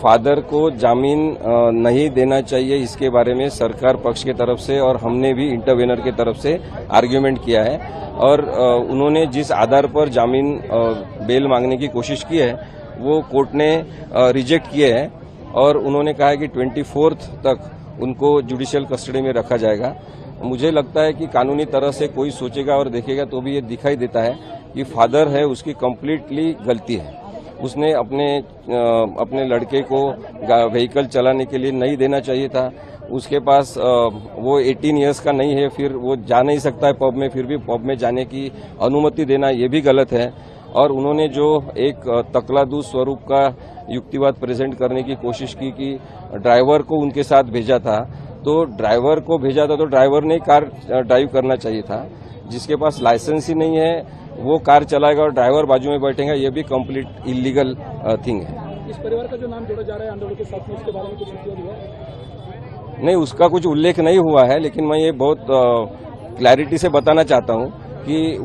Father को जामीन नहीं देना चाहिए, इसके बारे में सरकार पक्ष की तरफ से और हमने भी इंटरवेनर की तरफ से आर्ग्यूमेंट किया है और उन्होंने जिस आधार पर जामीन बेल मांगने की कोशिश की है वो कोर्ट ने रिजेक्ट किए हैं और उन्होंने कहा है कि 24 तक उनको जुडिशियल कस्टडी में रखा जाएगा। मुझे लगता है कि कानूनी तरह से कोई सोचेगा और देखेगा तो भी ये दिखाई देता है कि फादर है उसकी कंप्लीटली गलती है। उसने अपने लड़के को व्हीकल चलाने के लिए नहीं देना चाहिए था। उसके पास वो 18 इयर्स का नहीं है, फिर वो जा नहीं सकता है पब में, फिर भी पब में जाने की अनुमति देना ये भी गलत है। और उन्होंने जो एक तकलादू स्वरूप का युक्तिवाद प्रेजेंट करने की कोशिश की कि ड्राइवर को उनके साथ भेजा था, तो ड्राइवर को भेजा था तो ड्राइवर ने कार ड्राइव करना चाहिए था। जिसके पास लाइसेंस ही नहीं है वो कार चलाएगा और ड्राइवर बाजू में बैठेगा, ये भी कंप्लीट इलीगल थिंग है। इस परिवार का जो नाम जोड़ा जा रहा है अंडरवर्ल्ड के साथ में, उसके बारे में कुछ हुआ है? नहीं, उसका कुछ उल्लेख नहीं हुआ है, लेकिन मैं ये बहुत क्लैरिटी से बताना चाहता हूँ कि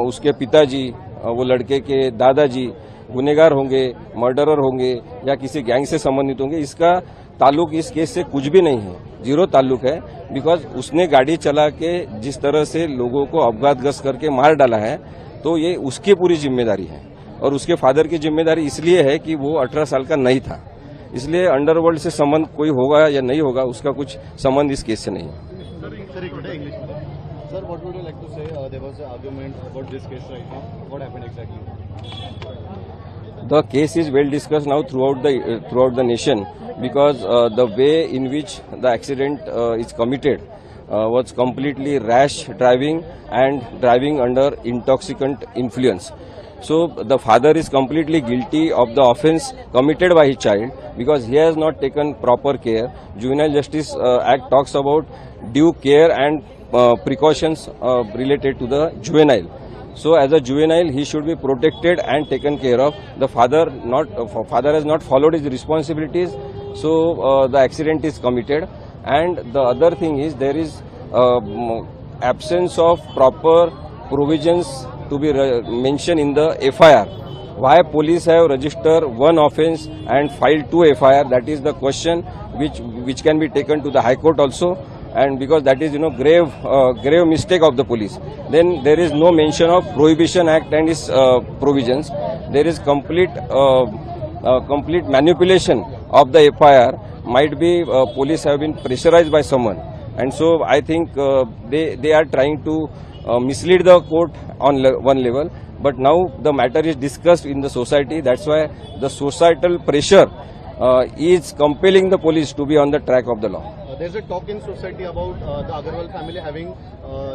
उसके पिताजी, वो लड़के के दादाजी गुनेगार होंगे, मर्डरर होंगे या किसी गैंग से संबंधित होंगे। इसका ताल्लुक इस केस से कुछ भी नहीं है, जीरो ताल्लुक है। बिकॉज उसने गाड़ी चला के जिस तरह से लोगों को अपघातग्रस्त करके मार डाला है, तो ये उसकी पूरी जिम्मेदारी है और उसके फादर की जिम्मेदारी इसलिए है कि वो 18 साल का नहीं था। इसलिए अंडरवर्ल्ड से संबंध कोई होगा या नहीं होगा, उसका कुछ संबंध इस केस से नहीं है। Sir, what would you like to say? There was an argument about this case right now. What happened exactly? The case is well discussed now throughout the nation because the way in which the accident is committed was completely rash driving and driving under intoxicant influence. So the father is completely guilty of the offence committed by his child because he has not taken proper care. Juvenile Justice Act talks about due care and precautions related to the juvenile. So as a juvenile he should be protected and taken care of. The father has not followed his responsibilities, so the accident is committed. And the other thing is there is absence of proper provisions to be mentioned in the FIR. Why police have registered one offence and filed 2 FIR? That is the question which can be taken to the High Court also. And because that is grave mistake of the police. Then there is no mention of Prohibition Act and its provisions. There is complete manipulation of the FIR. Might be police have been pressurized by someone, and so I think they are trying to mislead the court on one level. But now the matter is discussed in the society. That's why the societal pressure is compelling the police to be on the track of the law. There's a talk in society about the Agarwal family having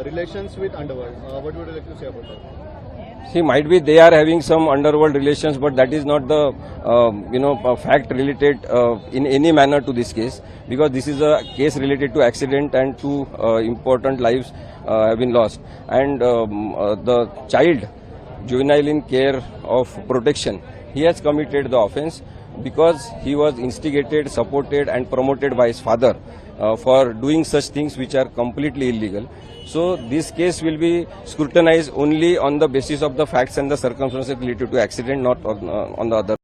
relations with Underworld. What would you like to say about that? See, might be they are having some underworld relations, but that is not the fact related in any manner to this case, because this is a case related to accident and 2 important lives have been lost. And the child, juvenile in care of protection, he has committed the offence because he was instigated, supported and promoted by his father for doing such things which are completely illegal. So this case will be scrutinized only on the basis of the facts and the circumstances related to accident, not on the other.